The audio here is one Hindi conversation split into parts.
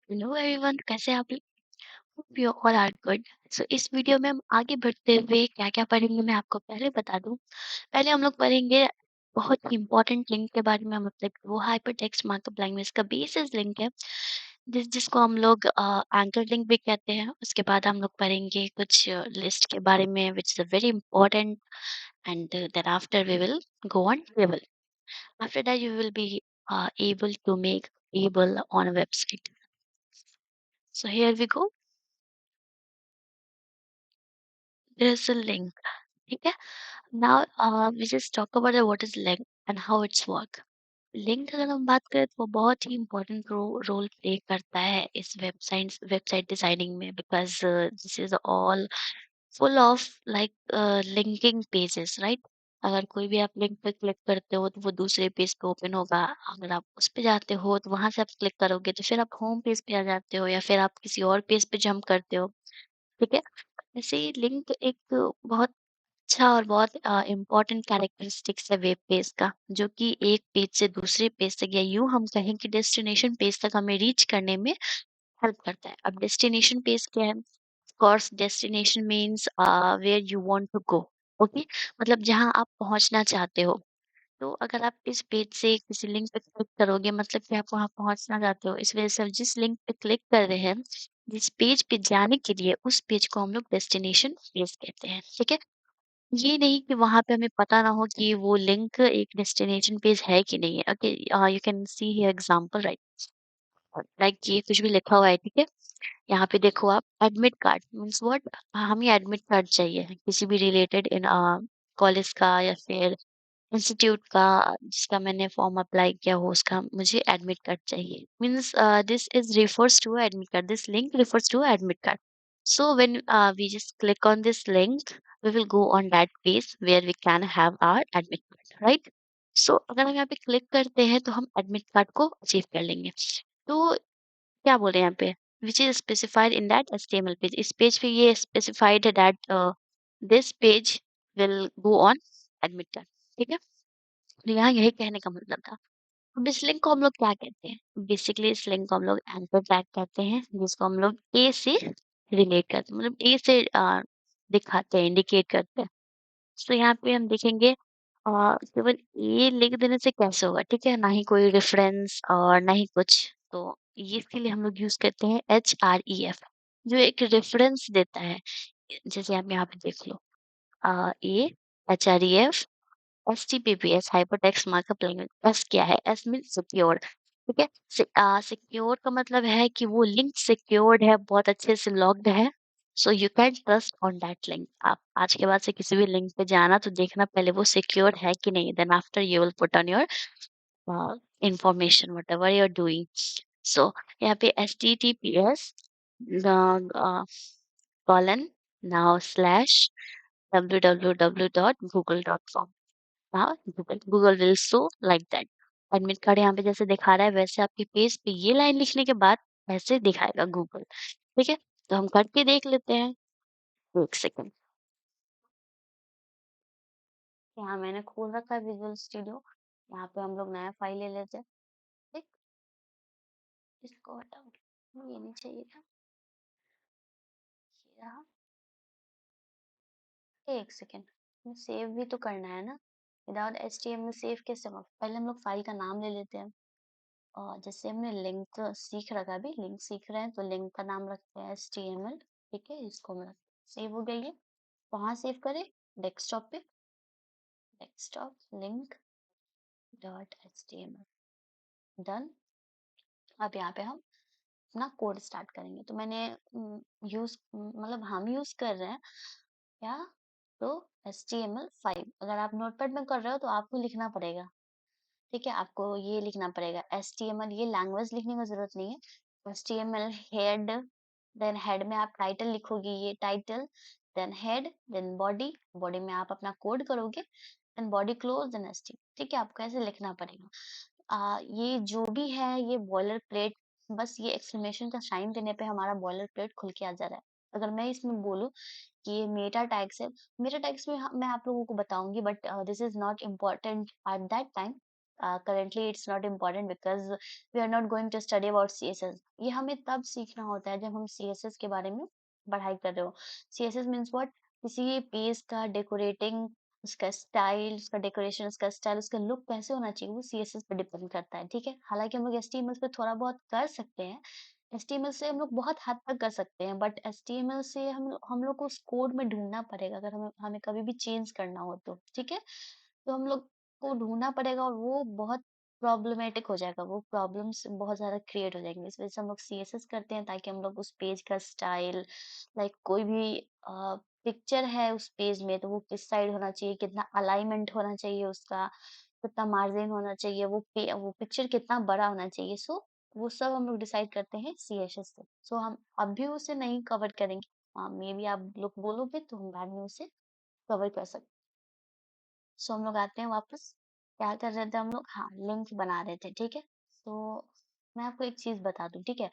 हेलो एवरीवन, कैसे हैं आप लोग? Hope you all are good. So इस वीडियो में हम आगे बढ़ते हुए क्या-क्या पढ़ेंगे मैं आपको पहले बता दूं। पहले हम लोग पढ़ेंगे बहुत ही इंपॉर्टेंट लिंक के बारे में, मतलब वो हाइपरटेक्स्ट मार्कअप लैंग्वेज का बेसिस लिंक है, जिसको हम लोग एंकर लिंक भी कहते हैं। उसके बाद हम लोग पढ़ेंगे कुछ लिस्ट के बारे में which is very important, and then after we will go on table. After that you will be able to make table on a website. So here we go. There is a link. ठीक है। Now we just talk about what is link and how it's work. Link अगर हम बात करें तो वो बहुत ही इम्पोर्टेंट रोल प्ले करता है इस वेबसाइट डिजाइनिंग में, because this is all full of like linking pages, right. अगर कोई भी आप लिंक पे क्लिक करते हो तो वो दूसरे पेज पे ओपन होगा। अगर आप उस पे जाते हो तो वहां से आप क्लिक करोगे तो फिर आप होम पेज पे आ जाते हो, या फिर आप किसी और पेज पे जंप करते हो। ठीक है। वैसे ही लिंक एक बहुत अच्छा और बहुत इम्पोर्टेंट कैरेक्टरिस्टिक्स है वेब पेज का, जो कि एक पेज से दूसरे पेज तक, या यूं हम कहें कि डेस्टिनेशन पेज तक हमें रीच करने में हेल्प करता है। अब डेस्टिनेशन पेज क्या है? Course destination means where you want to go. Okay, मतलब जहां आप पहुंचना चाहते हो। तो अगर आप इस पेज से किसी लिंक पे क्लिक करोगे, मतलब कि आप वहां पहुंचना चाहते हो, इस वजह से आप जिस लिंक पे क्लिक कर रहे हैं, जिस पेज पे जाने के लिए, उस पेज को हम लोग डेस्टिनेशन पेज कहते हैं। ठीक है। ये नहीं कि वहाँ पे हमें पता ना हो कि वो लिंक एक डेस्टिनेशन पेज है कि नहीं है। Okay, you can see here example, right. Like ये कुछ भी लिखा हुआ है, ठीक है। यहाँ पे देखो आप, एडमिट कार्ड मीन्स व्हाट। हमें एडमिट कार्ड चाहिए किसी भी रिलेटेड इन कॉलेज का, या फिर इंस्टीट्यूट का, जिसका मैंने फॉर्म अप्लाई किया हो, उसका मुझे एडमिट कार्ड चाहिए। Means this is refers to admit card, this link refers to admit card. So when we just click on this link, we will go on that page where we can have our admit card, right? So अगर हम यहाँ पे क्लिक करते हैं तो हम एडमिट कार्ड को अचीव कर लेंगे। तो क्या बोल रहे हैं यहाँ पे, which is specified in that HTML page. इस पेज पे ये स्पेसिफाइड है that this page will go on admit card. ठीक है। तो यहाँ यही कहने का मतलब था। अब इस लिंक को हम लोग क्या कहते हैं? बेसिकली इस लिंक को हम लोग एंकर टैग कहते हैं, जिसको हम लोग ए से रिलेट करते हैं, मतलब ए से दिखाते हैं, इंडिकेट करते हैं। तो यहाँ पे हम देखेंगे केवल ए लिख देने से कैसे होगा, ठीक है। ना ही कोई रेफरेंस और ना ही कुछ। तो ये इसके लिए हम लोग यूज करते हैं HREF, जो एक रेफरेंस देता है। जैसे आप यहाँ पे देख लो, ए, HREF, HTTPS hypertext markup language. S क्या है? S mean secure. ठीक है। सिक्योर का मतलब है कि वो लिंक सिक्योर्ड है, बहुत अच्छे से लॉक्ड है। So you can trust on that link. आप आज के बाद से किसी भी लिंक पे जाना तो देखना पहले वो सिक्योर है कि नहीं, then after you will put on your information whatever you are doing. So यहाँ पे HTTPS colon now slash www.google.com। हाँ, Google will show like that. Admit card यहाँ पे जैसे दिखा रहा है, वैसे आपके पेज पे ये लाइन लिखने के बाद ऐसे दिखाएगा गूगल। ठीक है। तो हम करके देख लेते हैं। एक सेकंड। यहाँ मैंने खोल रखा है विजुअल स्टूडियो। यहाँ पे हम लोग नया फाइल ले लेते हैं। ठीक। इसको हटाओ, ये नहीं चाहिए था। ये रहा। एक सेकंड, सेव भी तो करना है ना। विदाउट HTML सेव कैसे होगा? पहले हम लोग फाइल का नाम ले लेते हैं। और जैसे हमने लिंक सीख रखा, अभी लिंक सीख रहे हैं तो लिंक का नाम रखते हैं HTML। ठीक है, इसको मैं सेव हो गई है। कहाँ सेव करें? डेस्कटॉप पे। Desktop link dot HTML, done. अब यहाँ पे हम अपना कोड स्टार्ट करेंगे। तो मैंने यूज मतलब हम यूज कर रहे हैं क्या, तो HTML5। अगर आप नोटपैड में कर रहे हो तो आपको लिखना पड़ेगा। ठीक है, आपको ये लिखना पड़ेगा HTML। ये लैंग्वेज लिखने की जरूरत नहीं है। HTML हेड, देन हेड में आप टाइटल लिखोगे, ये title, then head, then body, body में आप अपना कोड करोगे, then body close, then HTML। ठीक है, आपको ऐसे लिखना पड़ेगा। ये जो भी है ये बॉयलर प्लेट, बस ये एक्सक्लेमेशन का साइन देने पे हमारा बॉयलर प्लेट खुल के आ जा रहा है। अगर मैं इसमें बोलूँ कि ये मेटा टैग्स है, मेटा टैग्स में मैं आप लोगों को बताऊंगी, but this is not important at that time. currently it's not important because we are not going to study about CSS. ये हमें तब सीखना होता है जब हम CSS के बारे में पढ़ाई कर रहे हो. CSS means what? किसी पेज का डेकोरेटिंग, उसका स्टाइल, उसका डेकोरेशन, उसका स्टाइल, उसका लुक कैसे होना चाहिए, वो CSS पे डिपेंड करता है. ठीक है, हालांकि हम लोग HTML पे थोड़ा बहुत कर सकते हैं. HTML से हम लोग बहुत हद तक कर सकते हैं, बट HTML से हम लोग को उस कोड में ढूंढना पड़ेगा अगर हमें हमें कभी भी चेंज करना हो तो. ठीक है, तो हम लोग को ढूंढना पड़ेगा और वो बहुत प्रॉब्लमेटिक हो जाएगा, वो प्रॉब्लम्स बहुत ज्यादा क्रिएट हो जाएंगे. इस वजह से हम लोग CSS करते हैं ताकि हम लोग उस पेज का स्टाइल, लाइक कोई भी पिक्चर है उस पेज में तो वो किस साइड होना चाहिए, कितना अलाइनमेंट होना चाहिए उसका, कितना मार्जिन होना चाहिए, वो पिक्चर कितना बड़ा होना चाहिए. सो वो सब हम लोग डिसाइड करते हैं CSS से. सो हम अभी उसे नहीं कवर करेंगे. मे बी आप लोग बोलोगे तो हम बाद में उसे कवर कर सकते. सो हम लोग आते हैं वापस. क्या कर रहे थे हम लोग? हाँ, लिंक बना रहे थे. ठीक है, तो मैं आपको एक चीज बता दूं. ठीक है,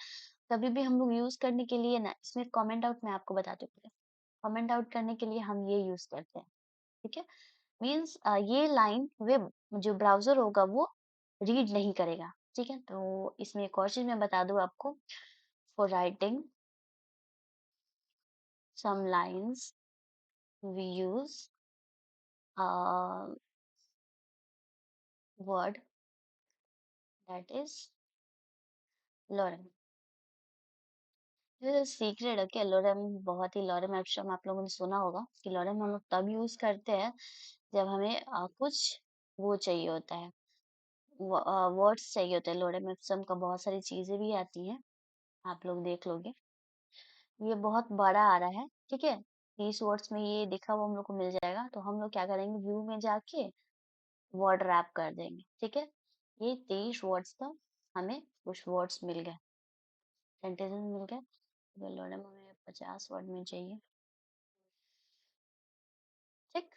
कभी भी हम लोग यूज करने के लिए ना, इसमें कमेंट आउट मैं आपको बताती हूँ. कमेंट आउट करने के लिए हम ये यूज करते हैं. ठीक है, मीन्स ये लाइन वेब जो ब्राउजर होगा वो रीड नहीं करेगा. ठीक है, तो इसमें एक और चीज मैं बता दूं आपको. For writing some lines we use word that is lorem. ये सीक्रेट है क्या? lorem बहुत ही, lorem एप्शन आप लोगों ने सुना होगा कि lorem हम लोग तब यूज करते हैं जब हमें कुछ वो चाहिए होता है, वर्ड्स चाहिए होते हैं. lorem ipsum का बहुत सारी चीजें भी आती हैं, आप लोग देख लोगे. ये बहुत बड़ा आ रहा है. ठीक है, 30 वर्ड्स में ये लिखा हुआ हम लोग को मिल जाएगा, तो हम लोग क्या करेंगे, व्यू में जाके वर्ड रैप कर देंगे. ठीक है, ये 23 वर्ड्स था, हमें कुछ वर्ड्स मिल गए, सेंटेंसेस मिल गए. तो lorem हमें 50 वर्ड में चाहिए. ठीक,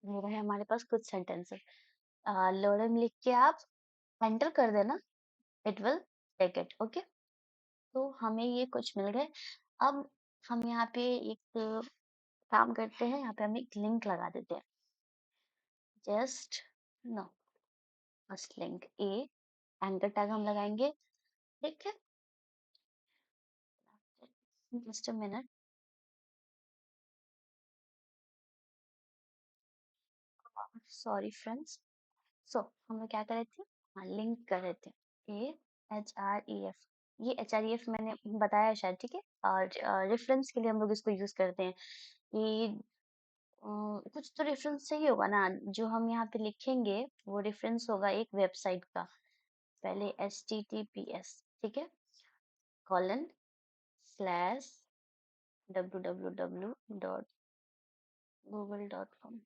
ये रहे हमारे पास कुछ सेंटेंसेस. lorem लिख के आप एंटर कर देना, it will take it. Okay, तो हमें ये कुछ मिल गए. अब हम यहाँ पे एक काम करते हैं, यहाँ पे हम एक लिंक लगा देते हैं. Just no, first link a, anchor tag हम लगाएंगे. ठीक है, just a minute. Sorry friends. So हम लोग क्या कर रहे थे? हाँ, लिंक कर रहे थे. AHREF, ये HREF मैंने बताया शायद. ठीक है, और रेफरेंस के लिए हम लोग इसको यूज करते हैं. ये कुछ तो रेफरेंस चाहिए होगा ना, जो हम यहाँ पे लिखेंगे वो रेफरेंस होगा एक वेबसाइट का. पहले HTTPS, ठीक है, कॉलन स्लैश www.google.com.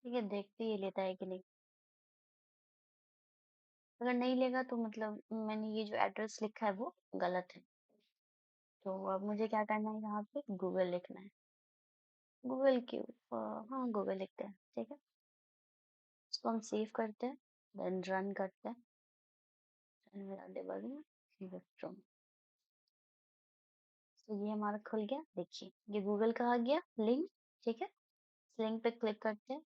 ठीक है, देखते ही लेता है कि नहीं. अगर नहीं लेगा तो मतलब मैंने ये जो एड्रेस लिखा है वो गलत है. तो अब मुझे क्या करना है, यहाँ पे गूगल लिखना है. गूगल के ऊपर, हाँ गूगल लिखते हैं. ठीक है, इसको हम सेव करते हैं, देन रन करते हैं. मेरा डिबगिंग विक्ट्रम. तो ये हमारा खुल गया. देखिए ये गूगल का आ गया लिंक. ठीक है, लिंक पे क्लिक करते हैं,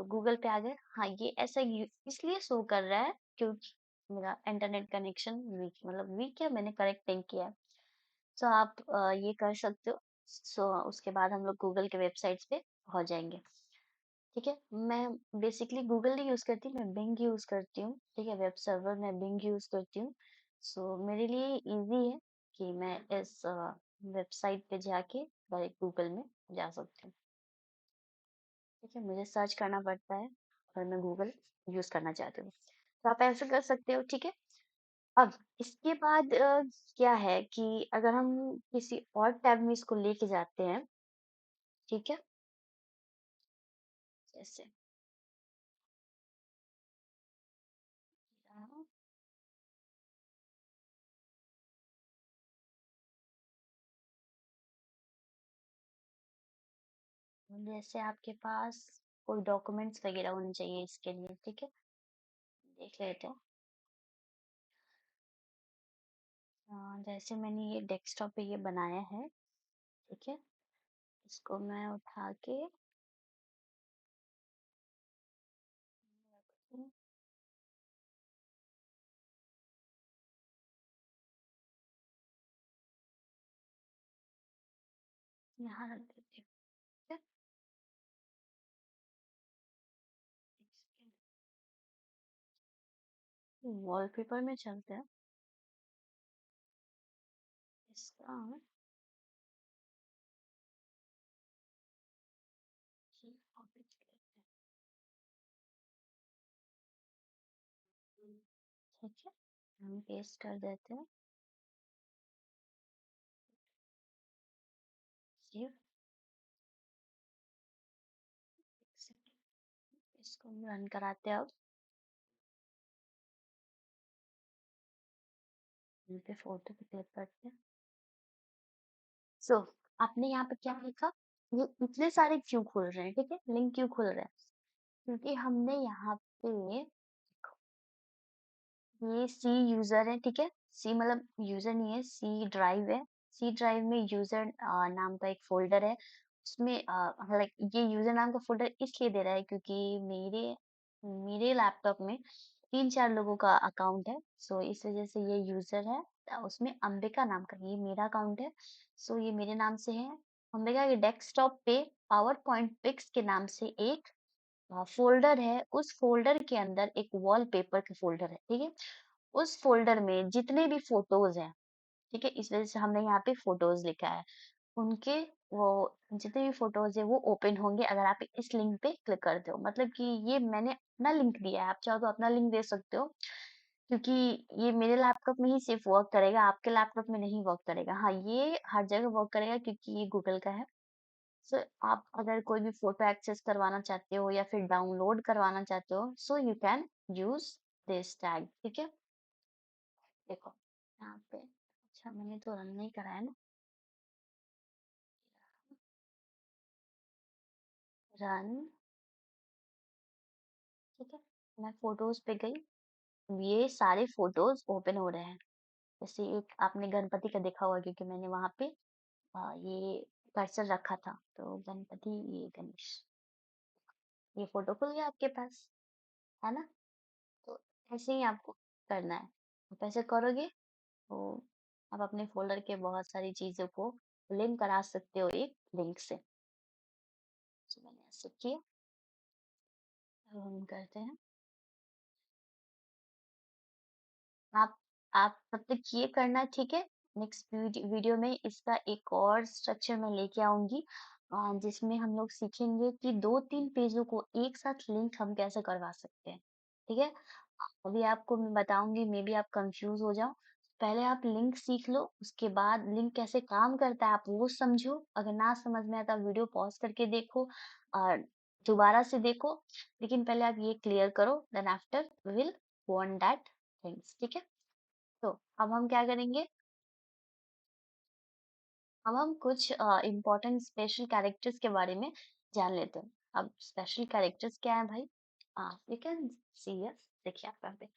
गूगल पे आ गए. हाँ, ये ऐसा इसलिए शो कर रहा है क्योंकि मेरा इंटरनेट कनेक्शन वीक, मतलब वीक है, मैंने करेक्ट नहीं किया. सो आप ये कर सकते हो. सो उसके बाद हम लोग गूगल के वेबसाइट्स पे पहुंच जाएंगे. ठीक है, मैं बेसिकली गूगल नहीं यूज करती, मैं बिंग यूज करती हूँ. ठीक है, वेब सर्वर मैं बिंग यूज करती हूँ. सो मेरे लिए इजी है कि मैं इस वेबसाइट पे जाके डायरेक्ट गूगल में जा सकती हूँ. ठीक है, मुझे सर्च करना पड़ता है और मैं गूगल यूज करना चाहती हूँ, तो आप ऐसे कर सकते हो. ठीक है, अब इसके बाद क्या है कि अगर हम किसी और टैब में इसको लेके जाते हैं. ठीक है, जैसे जैसे आपके पास कोई डॉक्यूमेंट्स वगैरह होने चाहिए इसके लिए. ठीक है, देख लेते हैं. जैसे मैंने ये डेस्कटॉप पे ये बनाया है. ठीक है, इसको मैं उठा के यहाँ रख देती हूँ। वॉलपेपर में चलते हैं इसका। कॉपी लेते हैं। ठीक है, हम पेस्ट कर देते हैं। सेव। इसको हम रन कराते हैं अब। यहाँ पे फोटो भी क्लिक करते हैं। सो आपने यहाँ पे क्या लिखा? ये इतने सारे क्यों खुल रहे हैं? ठीक है, लिंक क्यों खुल रहे हैं? क्योंकि हमने यहाँ पे ये सी यूजर है, ठीक है। सी मतलब यूजर नहीं है, सी ड्राइव है। सी ड्राइव में यूजर नाम का एक फोल्डर है। उसमें लाइक ये यूजर नाम का फोल्डर इसलिए दे रहा है क्योंकि मेरे मेरे लैपटॉप में 3-4 लोगों का अकाउंट है। सो इस वजह से ये यूजर है। उसमें अंबिका नाम का ये मेरा अकाउंट है। सो ये मेरे नाम से है। अंबिका के डेस्कटॉप पे पावर पॉइंट पिक्स के नाम से एक फोल्डर है। उस फोल्डर के अंदर एक वॉलपेपर का फोल्डर है, ठीक है। उस फ़ोल्डर में जितने भी फ़ोटोज़ हैं, ठीक है? इस वज़ह से हमने यहाँ पे फ़ोटोज़ लिखा है। उनके वो जितने भी फ़ोटोज़ हैं वो ओपन होंगे अगर आप इस लिंक पे क्लिक करते हो। मतलब कि ये मैंने अपना लिंक दिया है, आप चाहो तो अपना लिंक दे सकते हो। क्योंकि ये मेरे लैपटॉप में ही सिर्फ़ वर्क करेगा, आपके लैपटॉप में नहीं वर्क करेगा। हाँ, ये हर जगह वर्क करेगा क्योंकि ये गूगल का है। सो आप अगर कोई भी फ़ोटो एक्सेस करवाना चाहते हो या फिर डाउनलोड करवाना चाहते हो, so you can use this tag, ठीक है? देखो यहाँ पे। अच्छा, मैंने तो रन नहीं करा है ना। रन। ठीक है, मैं फोटोज पे गई। ये सारे फोटोज ओपन हो रहे हैं। जैसे एक आपने गणपति का देखा होगा क्योंकि मैंने वहां पे ये कर्सर रखा था। तो गणपति, ये गणेश, ये फोटो खुल गया आपके पास, है ना। तो ऐसे ही आपको करना है। आप ऐसे करोगे तो आप अपने फोल्डर के बहुत सारी चीजों को लिंक करा सकते हो एक लिंक से। तो मैंने ऐसे किया। अब हम करते हैं। आप आप तब तक ये करना, ठीक है। नेक्स्ट वीडियो में इसका एक और स्ट्रक्चर मैं लेके आऊंगी, जिसमें हम लोग सीखेंगे कि 2-3 पेजों को एक साथ लिंक हम कैसे करवा सकते हैं, ठीक है। अभी आपको मैं बताऊंगी, मे बी आप कंफ्यूज हो जाओ। पहले आप लिंक सीख लो, उसके बाद लिंक कैसे काम करता है आप वो समझो। अगर ना समझ में आता वीडियो पॉज करके देखो और दोबारा से देखो। लेकिन पहले आप ये क्लियर करो, then after we will go on that things, ठीक है। तो अब हम क्या करेंगे? अब हम कुछ इम्पोर्टेंट स्पेशल कैरेक्टर्स के बारे में जान लेते हैं। अब स्पेशल कैरेक्टर्स क्या है भाई? यू कैन सी, यस, देखिए आप यहाँ पे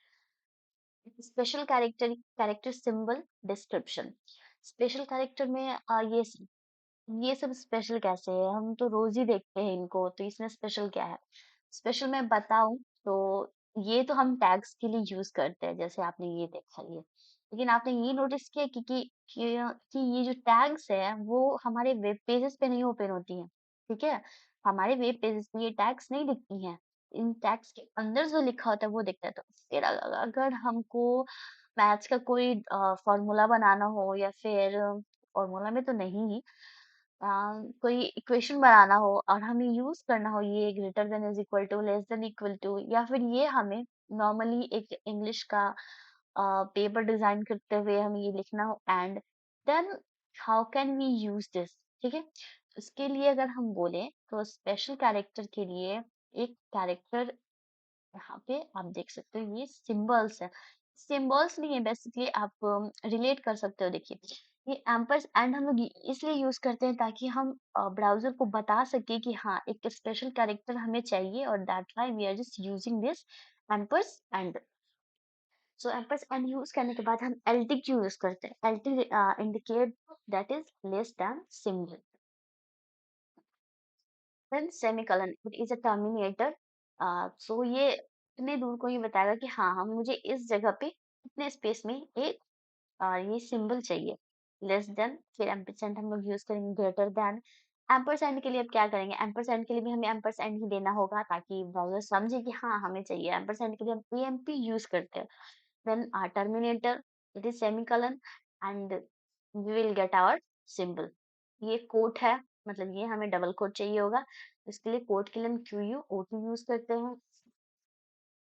special character symbol description. Special character में ये सब स्पेशल कैसे है? हम तो रोज ही देखते हैं इनको, तो इसमें स्पेशल क्या है? स्पेशल मैं बताऊं तो ये तो हम टैग्स के लिए यूज करते हैं, जैसे आपने ये देखा ये। लेकिन आपने ये नोटिस किया कि ये जो टैग्स है वो हमारे वेब पेजेस पे नहीं ओपन होती हैं, ठीक है। हमारे वेब पेजेस पे ये टैग्स नहीं दिखती हैं। इन टैग्स के अंदर जो लिखा होता है वो दिखता है। तो फिर अगर हमको मैथ्स का कोई फॉर्मूला बनाना हो या फिर फॉर्मूला में तो नहीं ही, अ, कोई इक्वेशन बनाना हो और हमें यूज करना हो ये greater than is equal to, less than equal to, या फिर ये हमें नॉर्मली एक इंग्लिश का पेपर डिजाइन करते हुए हमें ये लिखना हो, and then how can we use this, ठीक है। उसके लिए अगर हम बोले तो स्पेशल कैरेक्टर के लिए एक कैरेक्टर यहाँ पे आप देख सकते हो, ये सिंबल्स है। सिंबल्स नहीं है, बेसिकली आप रिलेट कर सकते हो। देखिए ये एम्पर्स एंड हम लोग इसलिए यूज करते हैं ताकि हम ब्राउजर को बता सके कि हाँ एक स्पेशल कैरेक्टर हमें चाहिए, और that why we are just using this ampersand. So ampersand use करने के बाद हम एलटी क्यों यूज करते हैं? LT indicate that is less than symbol, then semicolon, it is a terminator. So ये इतने दूर को ये बताएगा कि हाँ हम मुझे इस जगह पे इतने स्पेस में एक ये सिंबल चाहिए। लेस देन, फिर एम्परसेंड हम लोग यूज करेंगे ग्रेटर देन। एम्परसेंड के लिए अब क्या करेंगे, एम्परसेंड के लिए भी हमें एम्परसेंड ही देना होगा ताकि ब्राउजर समझे कि हाँ हमें चाहिए। एम्परसेंड के लिए हम एएमपी यूज करते हैं। Then terminator, it is semicolon, and we will get our symbol. ये कोट है, मतलब ये हमें डबल कोट चाहिए होगा, इसके लिए कोट के लिए हम क्यू ओटी यूज करते हैं।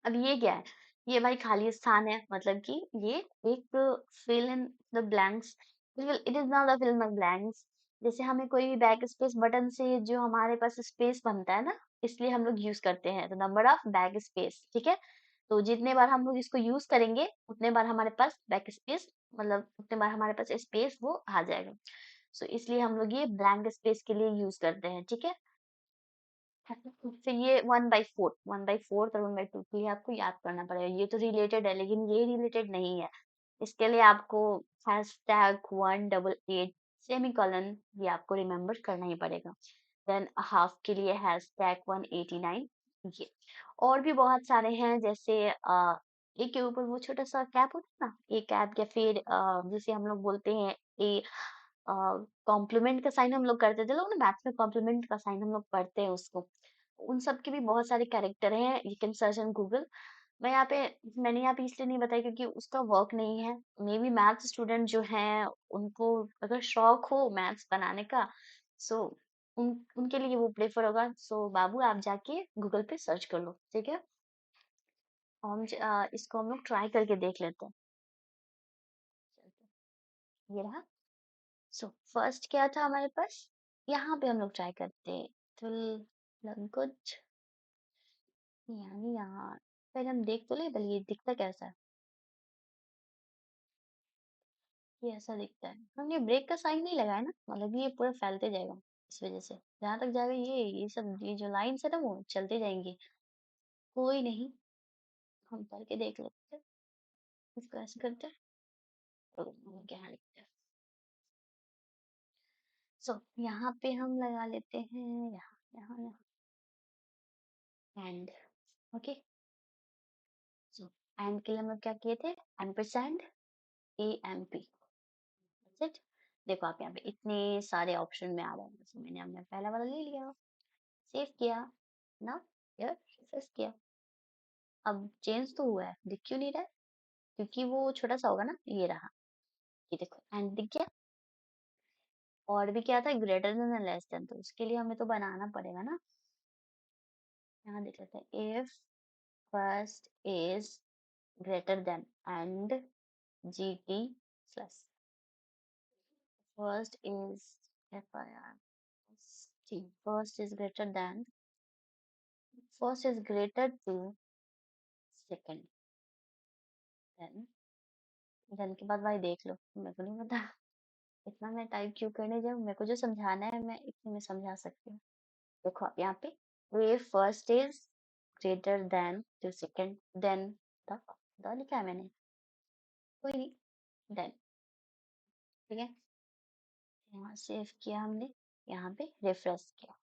अब ये क्या है, ये भाई खाली स्थान है, मतलब कि ये एक fill in the blanks, it is not a fill in the blanks. जैसे हमें कोई भी बैक स्पेस बटन से जो हमारे पास स्पेस बनता है ना, इसलिए हम लोग यूज करते हैं the number of back space, ठीक है। तो जितने बार हम लोग इसको यूज करेंगे उतने बार हमारे पास बैक स्पेस, मतलब उतने बार हमारे पास स्पेस वो आ जाएगा। सो इसलिए हम लोग ये ब्लैंक स्पेस के लिए यूज करते हैं, ठीक है। फिर ये 1/4, 1/4 और 1/2 के लिए आपको याद करना पड़ेगा। ये तो रिलेटेड है लेकिन ये रिलेटेड नहीं है। इसके लिए आपको #188 सेमीकोलन ये आपको रिमेम्बर करना ही पड़ेगा। देन हाफ के लिए #189 ये। और भी बहुत सारे हैं, जैसे एक के ऊपर वो छोटा सा कैप होता है ना, ए कैप, या फिर जिसे हम लोग बोलते हैं ए कॉम्प्लीमेंट का साइन हम लोग करते थे लोग ना, मैथ्स में कॉम्प्लीमेंट का साइन हम लोग पढ़ते हैं उसको। उन सब के भी बहुत सारे कैरेक्टर हैं, you can search in Google. मैं यहाँ पे मैंने यहाँ पे इसलिए नहीं बताया क्योंकि उसका वर्क नहीं है। मे बी मैथ्स स्टूडेंट जो हैं उनको अगर शौक हो मैथ्स बनाने का, सो उनके लिए वो प्रेफर होगा। सो बाबू आप जाके गूगल पे सर्च कर लो, ठीक है। इसको हम लोग ट्राई करके देख लेते हैं। ये रहा। सो फर्स्ट क्या था हमारे पास, यहाँ पे हम लोग ट्राई करते हैं। तो गुड, यानी यहाँ पहले हम देख तो ले पहले ये दिखता कैसा है। ये ऐसा दिखता है, हमने ब्रेक का साइन नहीं लगाया ना, मतलब ये पूरा फैलते जाएगा। इस वजह से जहां तक जाएगा ये सब ये जो लाइन्स है ना वो चलते जाएंगी। कोई नहीं, हम करके देख लेते हैं। इसको ऐसे करते हैं तो क्या लिखते हैं। सो यहाँ पे हम लगा लेते हैं, यहाँ यहाँ यहाँ एंड, ओके। सो एंड के लिए हम लोग क्या किए थे, एम्परसैंड AMP, इट। देखो आप यहाँ पे इतने सारे ऑप्शन में आ रहे हैं, so मैंने हमने पहला वाला ले लिया, सेव किया ना, यार रिफ्रेश किया। अब चेंज तो हुआ है, दिख क्यों नहीं रहा है, क्योंकि वो छोटा सा होगा ना, ये रहा, ये देखो एंड दिख गया। और भी क्या था, ग्रेटर देन लेस देन, तो उसके लिए हमें तो बनाना पड़ेगा ना। यहाँ देख लेते हैं, if first is greater then and GT plus first is first is greater than, first is greater to second, then के बाद भाई देख लो, मेरे को नहीं पता। इतना मैं टाइप क्यों करने जाऊँ, मेरे को जो समझाना है मैं इतने में समझा सकती हूँ। देखो आप यहाँ पे, way first is greater than to second, then the लिखा है मैंने, कोई नहीं, देन, ठीक है। यहाँ सेव किया हमने, यहाँ पे रिफ्रेश किया,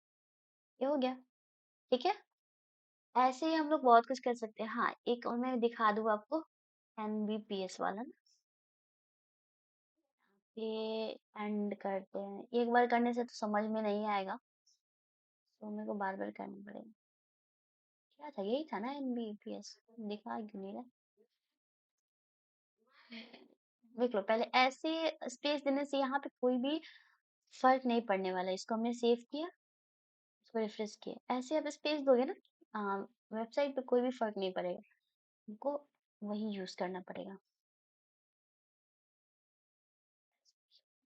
ये हो गया, ठीक है। ऐसे ही हम लोग बहुत कुछ कर सकते हैं। हाँ एक और मैं दिखा दूँ आपको, NBPS वाला ना, ये एंड करते हैं, एक बार करने से तो समझ में नहीं आएगा, तो मेरे को बार बार करना पड़ेगा। क्या था, यही था ना NBPS, दिखा क्यों नहीं रहा, देख लो पहले। ऐसे स्पेस देने से यहाँ पे कोई भी फर्क नहीं पड़ने वाला। इसको हमने सेव किया, इसको रिफ्रेश किया, ऐसे आप स्पेस दोगे ना वेबसाइट पे, कोई भी फर्क नहीं पड़ेगा, हमको वही यूज करना पड़ेगा।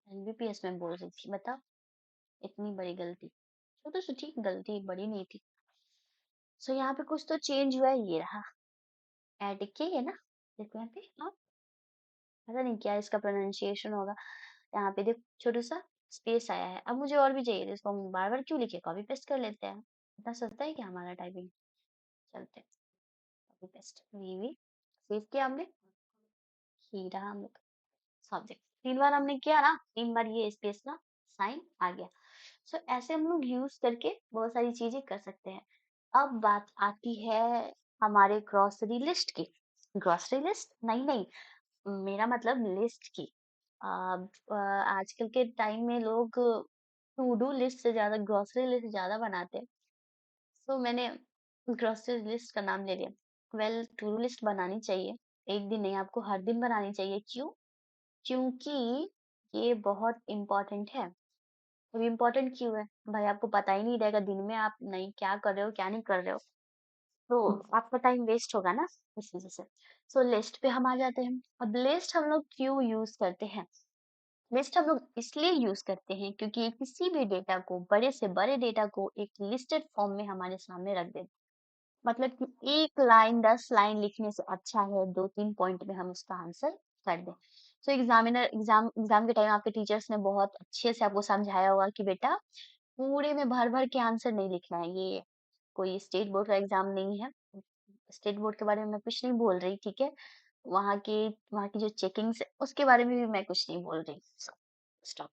NBPS में बोल रही थी, बताओ, इतनी बड़ी गलती, छोटी सी ठीक गलती, बड़ी नहीं थी। सो यहाँ पे कुछ तो चेंज हुआ है, ये रहा, ऐड के है ना, देखो यहाँ पे आप, पता नहीं क्या इसका प्रोनाउंसिएशन होगा। यहाँ पे देखो छोटा सा स्पेस आया है। अब मुझे और भी चाहिए, तो इसको हम बार बार क्यों लिखे, कॉपी पेस्ट कर लेते हैं। इतना सस्ता है क्या हमारा टाइपिंग, चलते कॉपी पेस्ट, वी सेव किया हमने, ही रहा हम लोग सब्जेक्ट। 3 बार हमने किया ना, 3 बार ये स्पेस का साइन आ गया। सो ऐसे हम लोग यूज करके बहुत सारी चीजें कर सकते हैं। अब बात आती है हमारे ग्रोसरी लिस्ट की, ग्रोसरी लिस्ट नहीं नहीं, मेरा मतलब लिस्ट की। आजकल के टाइम में लोग टू डू लिस्ट से ज्यादा ग्रोसरी लिस्ट ज्यादा बनाते हैं। तो मैंने ग्रोसरी लिस्ट का नाम ले लिया। वेल, टू डू लिस्ट बनानी चाहिए, एक दिन नहीं, आपको हर दिन बनानी चाहिए। क्यों? क्योंकि ये बहुत इम्पोर्टेंट है। अब इम्पोर्टेंट क्यों है? भाई आपको पता ही नहीं रहेगा दिन में आप नहीं क्या कर रहे हो, क्या नहीं कर रहे हो, तो आपका टाइम वेस्ट होगा ना, इस वजह से। सो लिस्ट पे हम आ जाते हैं। अब लिस्ट हम लोग क्यों यूज करते हैं? लिस्ट हम लोग इसलिए यूज करते हैं क्योंकि किसी भी डेटा को, बड़े से बड़े डेटा को एक लिस्टेड फॉर्म में हमारे सामने रख देते हैं। मतलब कि एक लाइन 10 लाइन लिखने से अच्छा है 2-3 पॉइंट में हम उसका आंसर कर दें। तो एग्जाम के टाइम आपके टीचर्स ने बहुत अच्छे से आपको समझाया होगा कि बेटा पूरे में भर भर के आंसर नहीं लिखना है। ये कोई स्टेट बोर्ड का एग्जाम नहीं है। स्टेट बोर्ड के बारे में मैं कुछ नहीं बोल रही, ठीक है? वहाँ की जो चेकिंग्स है उसके बारे में भी मैं कुछ नहीं बोल रही। स्टॉप।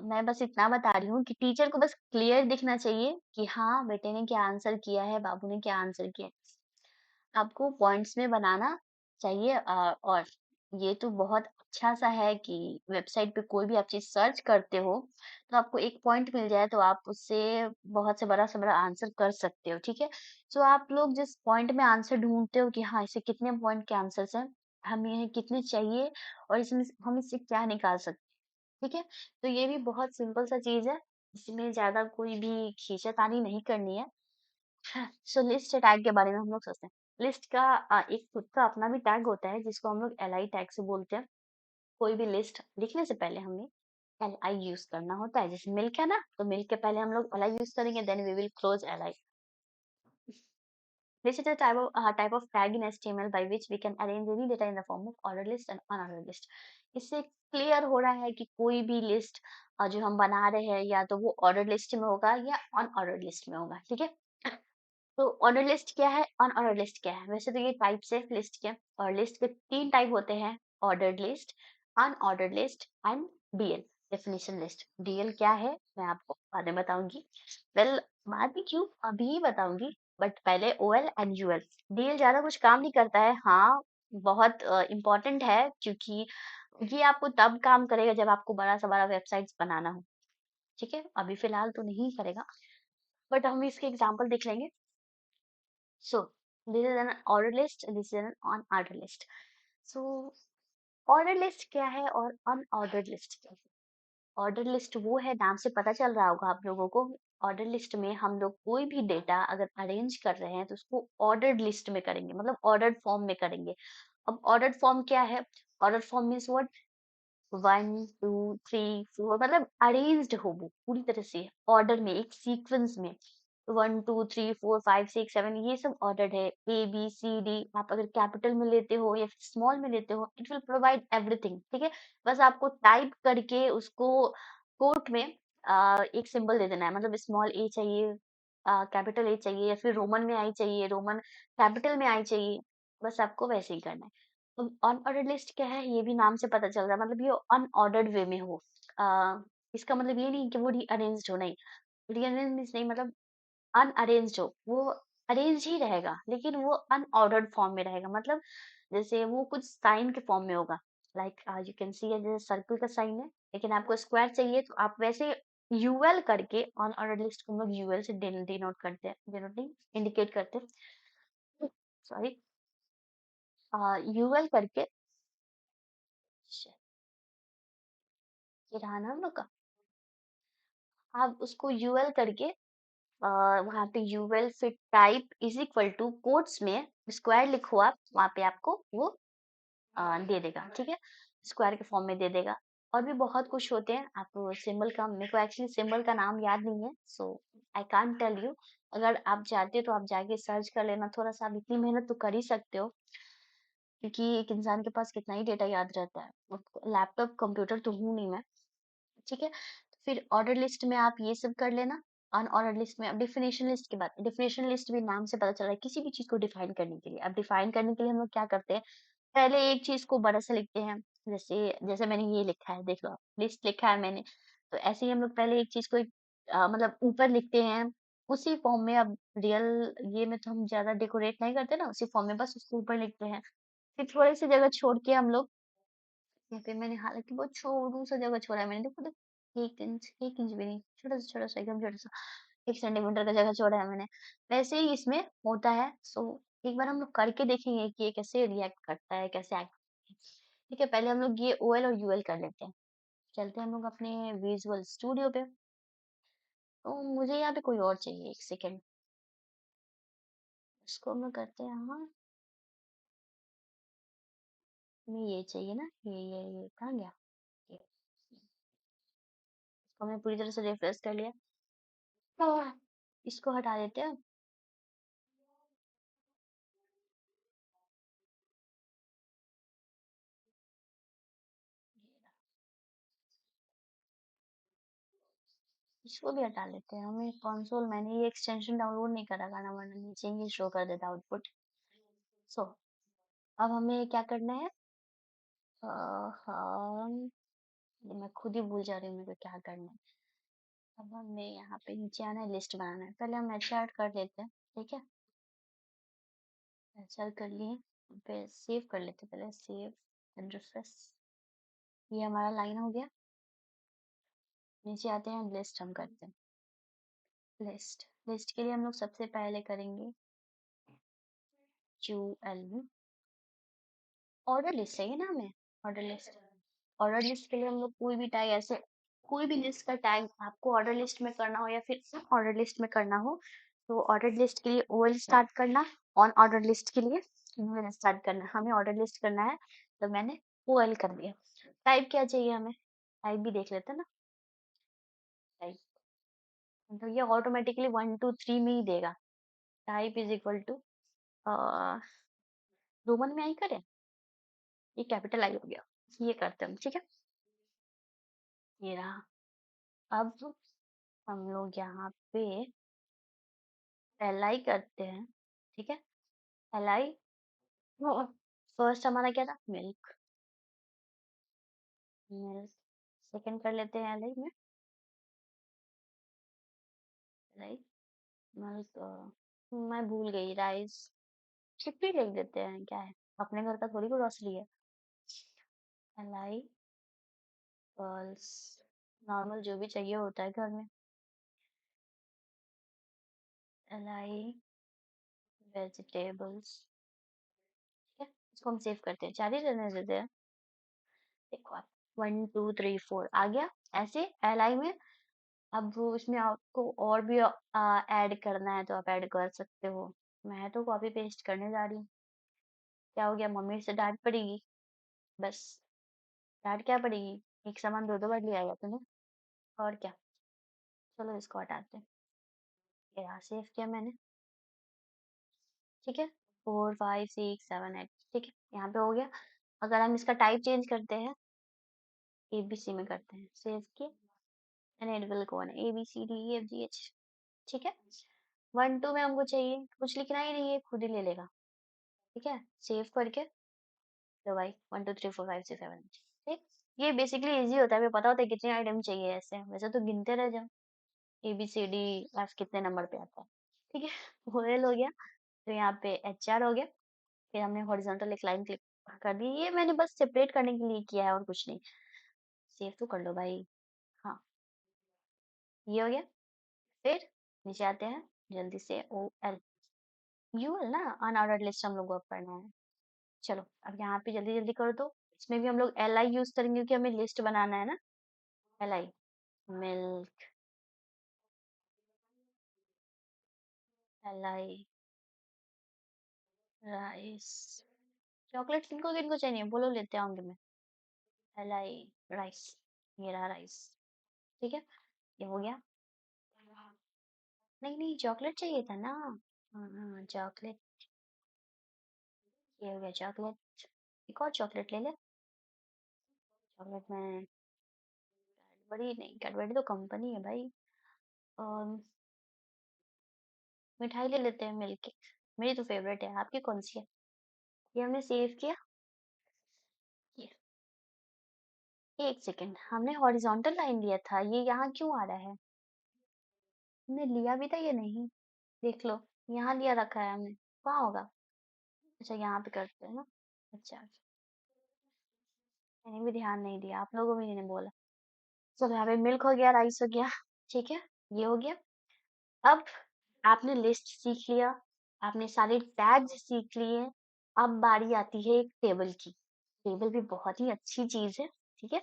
मैं बस इतना बता रही हूँ कि टीचर को बस क्लियर दिखना चाहिए कि हाँ बेटे ने क्या आंसर किया है, बाबू ने क्या आंसर किया है। आपको पॉइंट्स में बनाना चाहिए। और ये तो बहुत अच्छा सा है कि वेबसाइट पे कोई भी आप चीज सर्च करते हो तो आपको एक पॉइंट मिल जाए तो आप उससे बहुत से बड़ा आंसर कर सकते हो, ठीक है? तो आप लोग जिस पॉइंट में आंसर ढूंढते हो कि हाँ इसे कितने पॉइंट के आंसर्स हैं, हमें ये कितने चाहिए और इसमें हम इससे क्या निकाल सकते हैं, ठीक है? तो ये भी बहुत सिंपल सा चीज है, इसमें ज्यादा कोई भी खींचातानी नहीं करनी है। हाँ, सो लिस्ट टैग के बारे में हम लोग सोचते हैं। लिस्ट का एक खुद का अपना भी टैग होता है जिसको हम लोग एल टैग से बोलते हैं। कोई भी लिस्ट लिखने से पहले हमें एल यूज करना होता है। जैसे मिल्क है ना, तो मिल्क के पहले हम लोग एल यूज करेंगे, then we will close L. This is a type of tag in HTML by which we can arrange any data in the form of ordered list and unordered list. इससे क्लियर हो रहा है कि कोई भी लिस्ट जो हम बना रहे हैं या तो वो ऑर्डर लिस्ट में होगा या अनऑर्डर्ड लिस्ट में होगा, ठीक है? तो ऑर्डर लिस्ट क्या है, अनऑर्डर लिस्ट क्या है? वैसे तो ये टाइप्स है लिस्ट के, और लिस्ट के 3 टाइप होते हैं: ordered list, unordered list and DL. Definition list. DL क्या है मैं आपको बाद में बताऊंगी। वेल, बाद में क्यों, अभी बताऊंगी। बट पहले ओएल एंड यूएल। डीएल ज्यादा कुछ काम नहीं करता है, हाँ बहुत इम्पोर्टेंट है क्योंकि ये आपको तब काम करेगा जब आपको बड़ा से बड़ा वेबसाइट्स बनाना हो, ठीक है? अभी फिलहाल तो नहीं करेगा, बट हम इसके एग्जाम्पल देख लेंगे। So this is an order list, this is an unordered list. So order list क्या है और unordered list क्या है? ऑर्डर लिस्ट वो है, नाम से पता चल रहा होगा आप लोगों को। ऑर्डर लिस्ट में हम लोग कोई भी डेटा अगर अरेंज कर रहे हैं तो उसको ऑर्डर्ड लिस्ट में करेंगे, मतलब ऑर्डर्ड फॉर्म में करेंगे। अब ऑर्डर्ड फॉर्म क्या है? Order form means what? 1 2 3 4, मतलब अरेंज्ड हो वो पूरी तरह से ऑर्डर में, एक सीक्वेंस में। 1 2 3 4 5 6 7, ये सब ऑर्डर है। ABCD आप अगर कैपिटल में लेते हो या फिर स्मॉल में लेते हो, इट विल प्रोवाइड एवरीथिंग, ठीक है? बस आपको टाइप करके उसको कोट में एक सिंबल दे देना है। मतलब स्मॉल ए चाहिए, कैपिटल ए चाहिए, या फिर रोमन में आई चाहिए, रोमन कैपिटल में आई चाहिए, बस आपको वैसे ही करना है। तो अनऑर्डर्ड लिस्ट क्या है, ये भी नाम से पता चल रहा है, मतलब ये अनऑर्डर्ड वे में हो। इसका मतलब ये नहीं कि वो रीअरेंज्ड हो, नहीं। रीअरेंज मीन्स नहीं, मतलब अनअरेंज्ड हो, वो अरेंज ही रहेगा लेकिन वो अनऑर्डर्ड फॉर्म में रहेगा। मतलब जैसे वो कुछ साइन के फॉर्म में होगा, लाइक यू कैन सी जैसे सर्कल का साइन है, लेकिन आपको स्क्वायर चाहिए तो आप वैसे यूएल करके, अनऑर्डर्ड लिस्ट को हम लोग यूएल से डिनोट करते हैं, डिनोट नहीं, इंडिकेट करते हैं, सॉरी, यूएल करके। ये रहा ना हम लोग का। आप उसको यूएल करके वहां पे यूएल फिर type is equal to quotes में स्क्वायर लिखो, आप वहां पे आपको वो दे देगा, ठीक है? स्क्वायर के फॉर्म में दे देगा। और भी बहुत कुछ होते हैं, आप सिंबल का, मेरे को एक्चुअली सिंबल का नाम याद नहीं है, सो आई कांट टेल यू। अगर आप चाहते हो तो आप जाके सर्च कर लेना, थोड़ा सा। आप इतनी मेहनत तो कर ही सकते हो क्योंकि एक इंसान के पास कितना ही डेटा याद रहता है। लैपटॉप कंप्यूटर तो हूँ नहीं मैं, ठीक है? तो फिर ऑर्डर लिस्ट में आप ये सब कर लेना। अनऑर्डर लिस्ट में अब डिफिनेशन लिस्ट की बात। डिफिनेशन लिस्ट भी नाम से पता चल रहा है किसी भी चीज को डिफाइन करने के लिए। अब डिफाइन करने के लिए हम लोग क्या करते हैं, पहले एक चीज को बड़ा सा लिखते हैं। जैसे जैसे मैंने ये लिखा है, देख लो आप, लिस्ट लिखा है मैंने, तो ऐसे ही हम लोग पहले एक चीज को मतलब ऊपर लिखते हैं उसी फॉर्म में। अब रियल ये में तो हम ज्यादा डेकोरेट नहीं करते ना, उसी फॉर्म में बस उसको ऊपर लिखते हैं। फिर थोड़ी सी जगह छोड़ के हम लोग या फिर मैंने हालांकि बहुत छोटू सा जगह छोड़ा है, मैंने देखो तो 1 इंच, 1 इंच भी नहीं, छोटा सा एकदम छोटा सा, 1 सेंटीमीटर का जगह छोड़ा है मैंने। वैसे ही इसमें होता है। सो एक बार हम लोग करके देखेंगे कि ये कैसे रिएक्ट करता है, कैसे एक्ट। ठीक है, पहले हम लोग ये ओएल और यूएल कर लेते हैं। चलते हैं हम लोग अपने विजुअल स्टूडियो पे। तो मुझे यहाँ पे कोई और चाहिए, 1 सेकेंड। इसको हम लोग करते हैं, हाँ हमें ये चाहिए ना, ये कहाँ गया ये। इसको हमने पूरी तरह से रिफ्रेश कर लिया। इसको हटा देते हैं। इसको भी हटा लेते हैं। हमें कंसोल, मैंने ये एक्सटेंशन डाउनलोड नहीं करा था ना, वरना नीचे ही शो कर देता आउटपुट। सो अब हमें क्या करना है, हम ये मैं खुद ही भूल जा रही हूँ मेरे को क्या करना है। अब हमें यहाँ पे नीचे आना है, लिस्ट बनाना है। पहले हम एचआर कर लेते हैं। ठीक है, एचआर कर लिए। फिर सेव कर लेते हैं, पहले सेव एंड रिफ्रेश। ये हमारा लाइन हो गया। नीचे आते हैं, लिस्ट हम करते हैं। लिस्ट लिस्ट के लिए हम लोग सबसे पहले करेंगे QL। ऑर्डर लिस्ट चाहिए ना हमें, ऑर्डर लिस्ट। ऑर्डर लिस्ट के लिए हम लोग कोई भी टैग, ऐसे कोई भी लिस्ट का टैग आपको ऑर्डर लिस्ट में करना हो या फिर ऑर्डर लिस्ट में करना हो, तो ऑर्डर लिस्ट के लिए ओएल स्टार्ट करना, ऑन ऑर्डर लिस्ट के लिए यूएल स्टार्ट करना। हमें ऑर्डर लिस्ट करना है, तो मैंने ओएल कर दिया। टाइप क्या चाहिए हमें, टाइप भी देख लेते हैं ना। टाइप तो ये ऑटोमेटिकली 1 2 3 में ही देगा। Type is equal to Roman में आई करें, ये कैपिटल आई हो गया। ये करते हैं हम, ठीक है। ये रहा। अब हम लोग यहाँ पे LI करते हैं। ठीक है, LI फर्स्ट हमारा क्या था, मिल्क। मिल्क सेकंड कर लेते हैं LI में, LI मिल्क। मैं भूल गई, राइस। छिपी लिख देते हैं, क्या है, अपने घर का थोड़ी ग्रोसरी है। LI पर्ल्स, नॉर्मल जो भी चाहिए होता है घर में। LI vegetables. ठीक है, इसको हम सेव करते हैं, 4 ही रहने देते हैं। देखो आप, 1 2 3 4 आ गया। ऐसे LI में अब वो इसमें आपको और भी ऐड करना है तो आप ऐड कर सकते हो। मैं तो कॉपी पेस्ट करने जा रही हूँ। क्या हो गया, मम्मी से डांट पड़ेगी। बस, डांट क्या पड़ेगी, एक सामान दो दो बार ले आया तूने, और क्या। चलो इसको हटाते हैं। ये रहा, सेव किया मैंने। ठीक है, 4 5 6 7 8। ठीक है, यहाँ पे हो गया। अगर हम इसका टाइप चेंज करते हैं, ABC में करते हैं, सेव किए, एंड विल कौन है ABCDEFGH। ठीक है, 1 2 में हमको चाहिए, कुछ लिखना ही नहीं है, खुद ही ले लेगा। ठीक है, सेव करके, तो भाई 1 2 3 4 5 6 7। ठीक, ये बेसिकली इजी होता है, हमें पता होता है कितने आइटम चाहिए। ऐसे वैसे तो गिनते रह जाओ, ABCD कितने नंबर पे आता है। ठीक है, ओएल हो गया। तो यहाँ पे HR हो गया। फिर हमने हॉरिजॉन्टल एक लाइन क्लिक कर दी, ये मैंने बस सेपरेट करने के लिए किया है और कुछ नहीं। सेव तो कर लो भाई। हाँ, ये हो गया। फिर नीचे आते हैं, जल्दी से OL यूएल ना, अनऑर्डर्ड लिस्ट हम लोग को अब करना है। चलो अब यहाँ पे जल्दी जल्दी कर दो। इसमें भी हम लोग LI यूज करेंगे क्योंकि हमें लिस्ट बनाना है ना। LI milk, LI rice. Chocolate किनको किनको चाहिए बोलो, लेते आऊंगी मैं। LI राइस, ये रहा राइस। ठीक है, ये हो गया। नहीं नहीं, चॉकलेट चाहिए था ना। हाँ हाँ, चॉकलेट। ये हो गया चॉकलेट। एक और चॉकलेट ले ले। चॉकलेट में कैडबरी नहीं, कैडबरी तो कंपनी है भाई। और मिठाई ले लेते हैं, मिल्क केक। मेरी तो फेवरेट है, आपकी कौन सी है। ये हमने सेव किया। ये 1 सेकेंड, हमने हॉरिजॉन्टल लाइन लिया था, ये यहाँ क्यों आ रहा है। हमने लिया भी था ये नहीं, देख लो, यहाँ लिया रखा है हमने, कहाँ होगा। अच्छा यहाँ पे करते हैं ना। अच्छा मैंने भी ध्यान नहीं दिया, आप लोगों भी नहीं बोला। चलो यहाँ पे मिल्क हो गया, राइस हो गया, ठीक है, ये हो गया। अब आपने लिस्ट सीख लिया, आपने सारे टैग्स सीख लिए। अब बारी आती है एक टेबल की। टेबल भी बहुत ही अच्छी चीज है, ठीक है।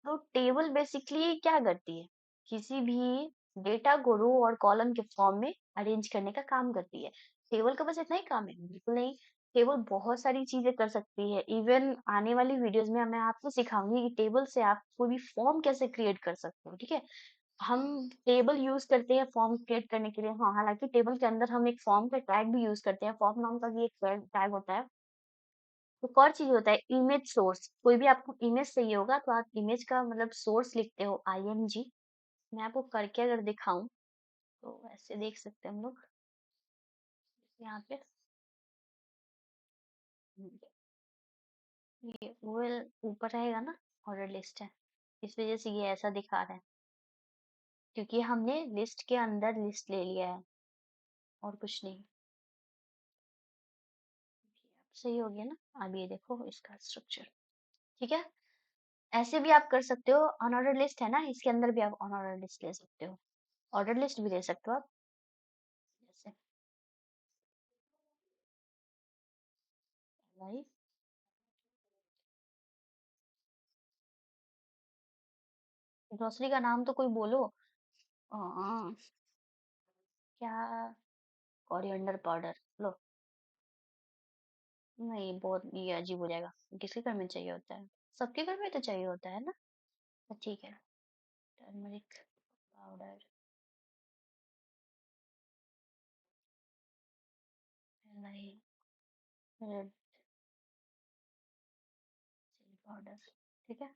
तो टेबल बेसिकली क्या करती है, किसी भी डेटा को रो और कॉलम के फॉर्म में अरेंज करने का काम करती है। टेबल का बस इतना ही काम है? बिल्कुल नहीं। टेबल बहुत सारी चीजें कर सकती है। इवन आने वाली वीडियोस में मैं आपको सिखाऊंगी कि टेबल से आप कोई भी फॉर्म कैसे क्रिएट कर सकते हो, ठीक है। हम टेबल यूज करते हैं फॉर्म क्रिएट करने के लिए, हाँ, हालांकि टेबल के अंदर हम एक फॉर्म का टैग भी यूज करते हैं। फॉर्म नाम का भी एक टैग होता है। तो एक और चीज होता है इमेज सोर्स। कोई भी आपको इमेज चाहिए होगा तो आप इमेज का मतलब सोर्स लिखते हो IMG। मैं आपको करके अगर दिखाऊं तो ऐसे देख सकते हैं हम लोग यहाँ पे। ये वो ऊपर रहेगा ना, ऑर्डर लिस्ट है, इस वजह से ये ऐसा दिखा रहा है, क्योंकि हमने लिस्ट के अंदर लिस्ट ले लिया है और कुछ नहीं। सही हो गया ना? अब ये देखो इसका स्ट्रक्चर, ठीक है। ऐसे भी आप कर सकते हो। अनऑर्डर लिस्ट है ना, इसके अंदर भी आप अनऑर्डर लिस्ट ले सकते हो, ऑर्डर लिस्ट भी ले सकते हो आप। जैसे भाई, ग्रोसरी का नाम तो कोई बोलो। क्या? कोरिएंडर पाउडर लो। नहीं, बहुत ये अजीब हो जाएगा। किसके घर में चाहिए होता है? सबके घर में तो चाहिए होता है ना। तो ठीक है, turmeric powder, red chilli powder, ठीक है।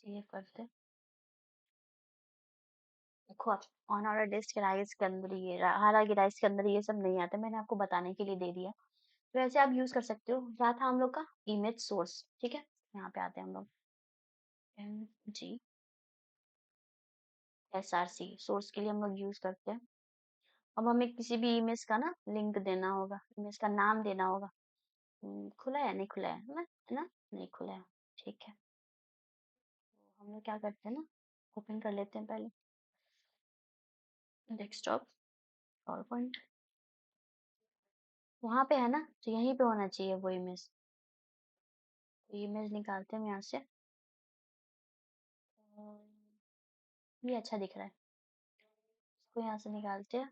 ये करते हैं। देखो आप, ऑन ऑर्डर लिस्ट के राइस के अंदर ये हालांकि राइस के अंदर ये सब नहीं आता, मैंने आपको बताने के लिए दे दिया। तो ऐसे आप यूज कर सकते हो। क्या था हम लोग का? इमेज सोर्स, ठीक है। यहाँ पे आते हैं हम लोग, MGSRC सोर्स के लिए हम लोग यूज करते हैं। अब हमें किसी भी इमेज का ना लिंक देना होगा, इमेज का नाम देना होगा। खुला है? नहीं खुला है ना? है ना? नहीं खुला है, ठीक है। तो हम लोग क्या करते हैं ना, ओपन कर लेते हैं पहले डेस्कटॉप, पावर पॉइंट। वहां पे है ना, तो यहीं पे होना चाहिए वो इमेज। तो इमेज निकालते हैं हम यहाँ से। ये अच्छा दिख रहा है, इसको यहाँ से निकालते हैं,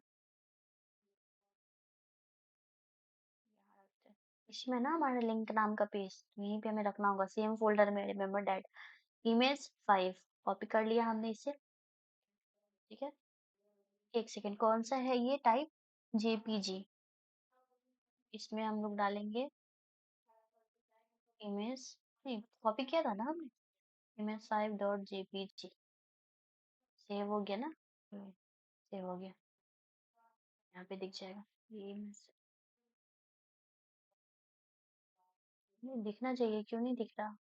यहाँ रखते हैं। इसमें ना हमारे लिंक नाम का पेज यहीं पे हमें रखना होगा, सेम फोल्डर में। Remember that. इमेज 5 कॉपी कर लिया हमने इसे, ठीक है। एक सेकेंड, कौन सा है ये टाइप? JPG। इसमें हम लोग डालेंगे इमेज, नहीं कॉपी किया था ना हमने, image5.jpg। सेव हो गया ना? सेव हो गया, यहाँ पे दिख जाएगा ये इमेज। नहीं दिखना चाहिए, क्यों नहीं दिख रहा?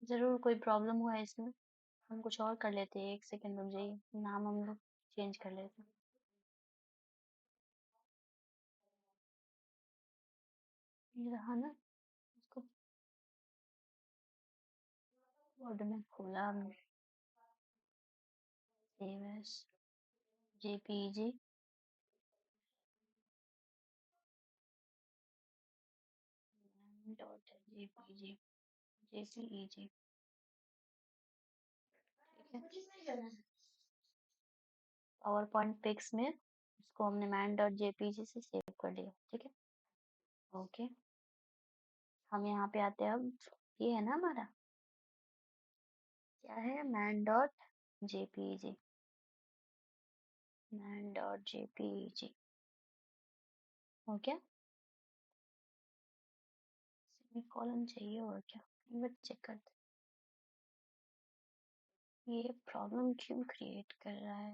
जरूर कोई प्रॉब्लम हुआ है इसमें। हम कुछ और कर लेते हैं, एक सेकेंड रुक जाइए, नाम हम लोग चेंज कर लेते हैं। ये रहा ना, इसको वर्ड में खोला हमने, इमेज JPG, .jpg, JPEG, ठीक है। पावर पॉइंट पिक्स में इसको हमने man.jpg से सेव कर दिया, ठीक है। ओके, हम यहाँ पे आते हैं अब। ये है ना हमारा, क्या है? man.jpg, man.jpg हो गया। कॉलम चाहिए और क्या, बट चेक करते हैं ये प्रॉब्लम क्यों क्रिएट कर रहा है।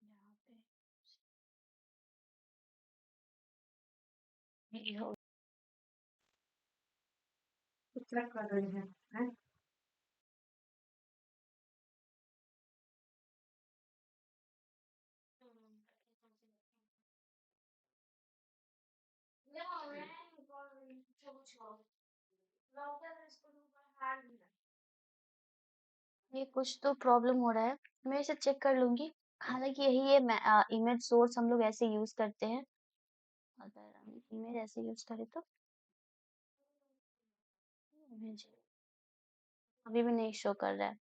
यहाँ पे ये हो ये कुछ तो प्रॉब्लम हो रहा है। मैं इसे चेक कर लूंगी। हालांकि यही है, मैं इमेज सोर्स हम लोग ऐसे यूज करते हैं। अगर हम इमेज ऐसे यूज करें तो इमेज अभी भी नहीं शो कर रहा है।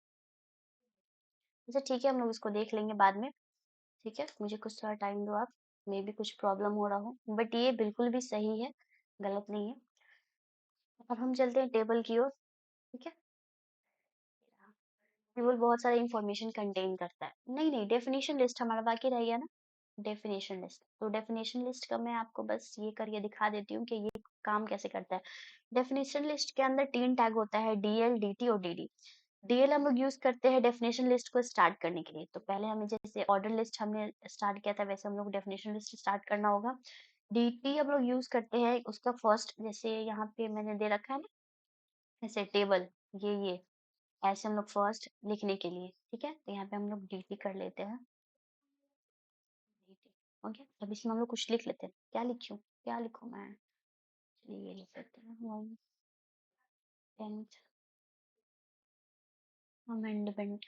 अच्छा ठीक है, हम लोग इसको देख लेंगे बाद में। ठीक है, मुझे कुछ थोड़ा टाइम दो आप। मे भी कुछ प्रॉब्लम हो रहा हो, बट ये बिल्कुल भी सही है, गलत नहीं है। अब हम चलते हैं टेबल की ओर। ठीक है, टेबल बहुत सारा इंफॉर्मेशन कंटेन करता है। नहीं नहीं, डेफिनेशन लिस्ट हमारा बाकी रह गया ना। डेफिनेशन लिस्ट, तो डेफिनेशन लिस्ट का मैं आपको बस ये करके दिखा देती हूँ कि ये काम कैसे करता है। डेफिनेशन लिस्ट के अंदर 3 टैग होता है, डीएल, डीटी और डीडी। डीएल हम लोग यूज करते हैं डेफिनेशन लिस्ट को स्टार्ट करने के लिए। तो पहले हमें जैसे ऑर्डर लिस्ट हमने स्टार्ट किया था, वैसे हम लोग डेफिनेशन लिस्ट स्टार्ट करना होगा। डीटी हम लोग यूज करते हैं उसका फर्स्ट, जैसे यहाँ पे मैंने दे रखा है ना, जैसे टेबल, ये ऐसे हम लोग फर्स्ट लिखने के लिए। ठीक है, तो यहाँ पे हम लोग डीटी कर लेते हैं। DT, okay. अब इसमें हम लोग कुछ लिख लेते हैं। क्या लिखूं, क्या लिखूं मैं? चलिए ये लिख लेते हैं, 10th अमेंडमेंट।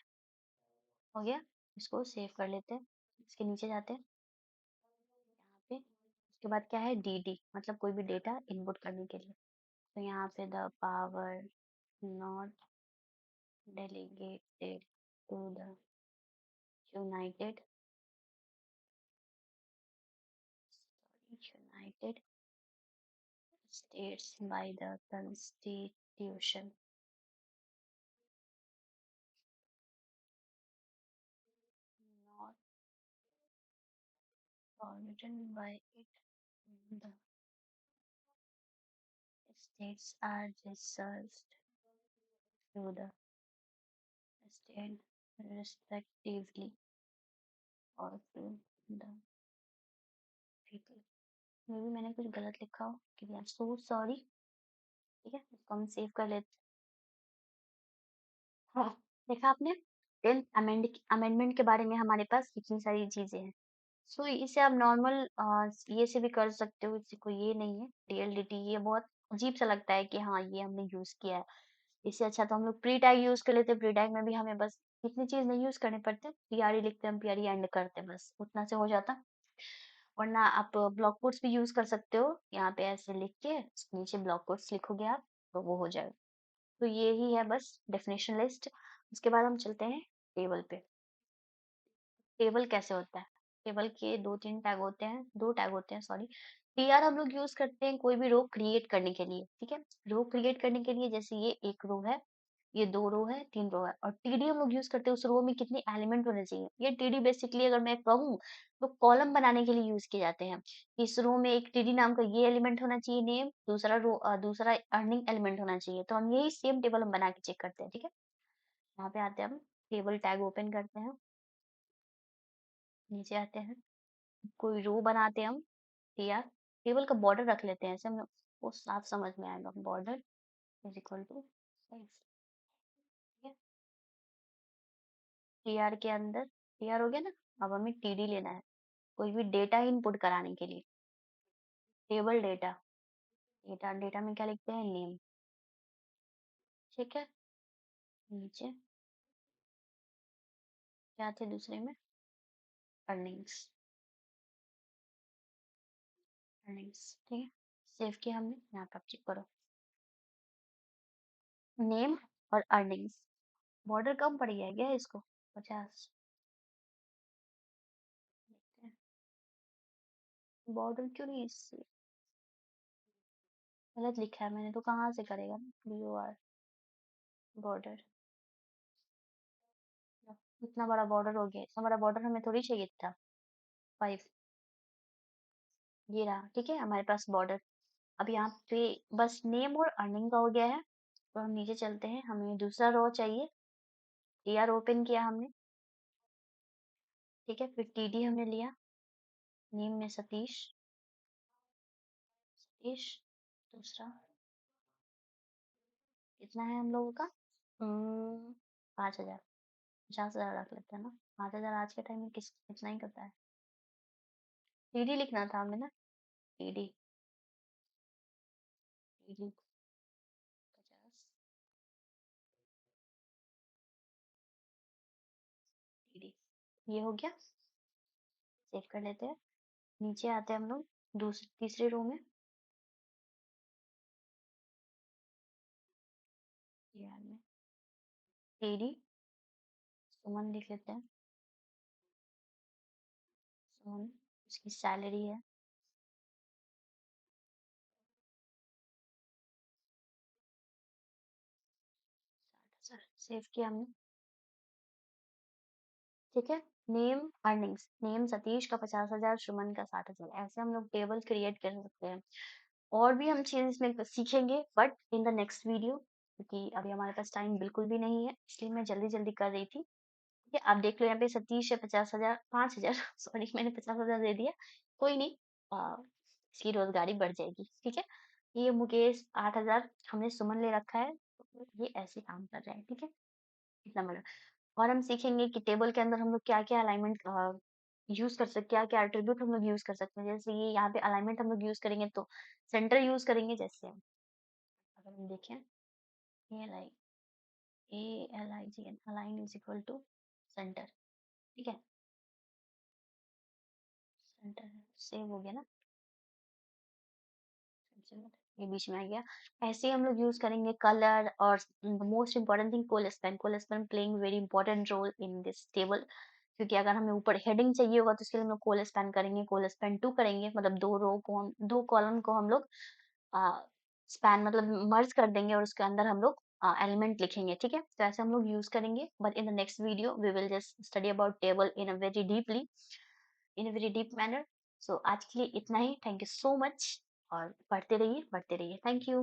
हो गया, इसको सेव कर लेते हैं। इसके नीचे जाते हैं यहाँ पे। उसके बाद क्या है, डीडी, मतलब कोई भी डेटा इनपुट करने के लिए। तो यहाँ पे the power not delegated to the United United States by the constitution, not forbidden by it. The states are reserved to the state respectively or to the people. मे भी मैंने कुछ गलत लिखा हो कि आई एम सो सॉरी। ठीक है, इसको हम सेव कर लेते। हाँ, देखा आपने, 10th अमेंडमेंट के बारे में हमारे पास इतनी सारी चीजें हैं। सो इसे आप नॉर्मल ये से भी कर सकते हो, इससे कोई ये नहीं है। डीएलडीटी ये बहुत अजीब सा लगता है कि हाँ ये हमने यूज किया है। इससे अच्छा तो हम लोग प्री टैग यूज कर लेते। प्री टैग में भी हमें बस इतनी चीज नहीं यूज करने पड़ते, पीआरई लिखते हैं, पीआरई एंड करते हैं, बस उतना से हो जाता। वरना आप ब्लॉक कोट्स भी यूज कर सकते हो। यहाँ पे ऐसे लिख के नीचे ब्लॉक कोट्स लिखोगे आप, तो वो हो जाएगा। तो ये ही है बस डेफिनेशन लिस्ट। उसके बाद हम चलते हैं टेबल पे। टेबल कैसे होता है? टेबल के 2-3 टैग होते हैं, 2 टैग होते हैं सॉरी। टीआर हम लोग यूज करते हैं कोई भी रो क्रिएट करने के लिए। ठीक है, रो क्रिएट करने के लिए, जैसे ये एक रो है, ये 2 रो है, 3 रो है। और टीडी हम लोग यूज करते हैं उस रो में कितने एलिमेंट होने चाहिए। ये टीडी बेसिकली अगर मैं कहूँ तो कॉलम बनाने के लिए यूज किए जाते हैं। इस रो में एक टीडी नाम का ये एलिमेंट होना चाहिए नेम, दूसरा रो दूसरा अर्निंग एलिमेंट होना चाहिए। तो हम यही सेम टेबल हम बना के चेक करते हैं। ठीक है, यहाँ पे आते हैं हम, टेबल टैग ओपन करते हैं, नीचे आते हैं, कोई रो बनाते हैं हम। टीआर टेबल का बॉर्डर रख लेते हैं, ऐसे हम वो साफ समझ में आएगा। Border is equal to size. ठीक है, टीआर के अंदर टीआर हो गया ना। अब हमें टीडी लेना है, कोई भी डेटा इनपुट कराने के लिए। टेबल डेटा, डेटा डेटा में क्या लिखते हैं, नेम। ठीक है, नीचे क्या थे दूसरे में, अर्निंग्स। अर्निंग्स ठीक है, सेव किया हमने। यहाँ पे आप चेक करो, नेम और अर्निंग्स। बॉर्डर कम पड़ गया है क्या इसको, 50। बॉर्डर क्यों नहीं इससे गलत लिखा है मैंने, तो कहाँ से करेगा BOR बॉर्डर। इतना बड़ा बॉर्डर हो गया, इतना बड़ा बॉर्डर हमें थोड़ी चाहिए था। 5 ये रहा। ठीक है, हमारे पास बॉर्डर। अब यहाँ पे बस नेम और अर्निंग का हो गया है। तो हम नीचे चलते हैं, हमें दूसरा रो चाहिए। टीआर ओपन किया हमने। ठीक है, फिर टीडी हमने लिया, नेम में सतीश, सतीश। दूसरा कितना है हम लोगों का? 5,000, 50,000 रख लेते हैं ना। 5,000 आज के टाइम में किस कितना ही करता है। टीडी लिखना था हमें ना। टीडी, टीडी 50, टीडी ये हो गया। सेव कर लेते हैं। नीचे आते हैं हम लोग दूसरी तीसरे रो में। यार में टीडी सुमन लिख लेते हैं। सुमन, उसकी सैलरी है 60,000। सेव किया हमने। ठीक है। नेम अर्निंग्स, नेम सतीश का 50,000, सुमन का 60,000। ऐसे हम लोग टेबल क्रिएट कर सकते हैं। और भी हम चीज़ इसमें सीखेंगे but in the next video, क्योंकि अभी हमारे पास टाइम बिल्कुल भी नहीं है, इसलिए मैं जल्दी जल्दी कर रही थी। ठीक है, आप देख लो यहाँ पे सतीश है 50,000, 5,000 सॉरी मैंने 50,000 दे दिया। कोई नहीं, इसकी रोजगारी बढ़ जाएगी। ठीक है। ये मुकेश 8,000, हमने सुमन ले रखा है, तो ये ऐसे काम कर रहे हैं। ठीक है, इतना मतलब। और हम सीखेंगे कि टेबल के अंदर हम लोग क्या क्या अलाइनमेंट यूज कर सकते, क्या क्या एट्रीब्यूट हम लोग यूज कर सकते हैं। जैसे ये यहाँ पे अलाइनमेंट हम लोग यूज करेंगे तो सेंटर यूज करेंगे। जैसे अगर हम देखें A L I, ALIGN, align is equal to centre. ठीक है, सेंटर सेव हो गया ना। ये बीच में आ गया। ऐसे ही हम लोग यूज करेंगे कलर और most important thing colspan. Colspan playing very important role in this table, क्योंकि अगर हमें ऊपर हेडिंग चाहिए होगा तो इसके लिए हम लोग कोलेस्पेन करेंगे, कोलेस्पेन 2 करेंगे। मतलब दो रो को हम, दो कॉलम को हम लोग स्पैन मतलब मर्ज कर देंगे और उसके अंदर हम लोग एलिमेंट लिखेंगे। ठीक है, तो ऐसे हम लोग यूज करेंगे। But in the next video we will just study about table in a very deeply, in a very deep manner. So आज के लिए इतना ही। थैंक यू सो मच, और पढ़ते रहिए, पढ़ते रहिए। Thank you.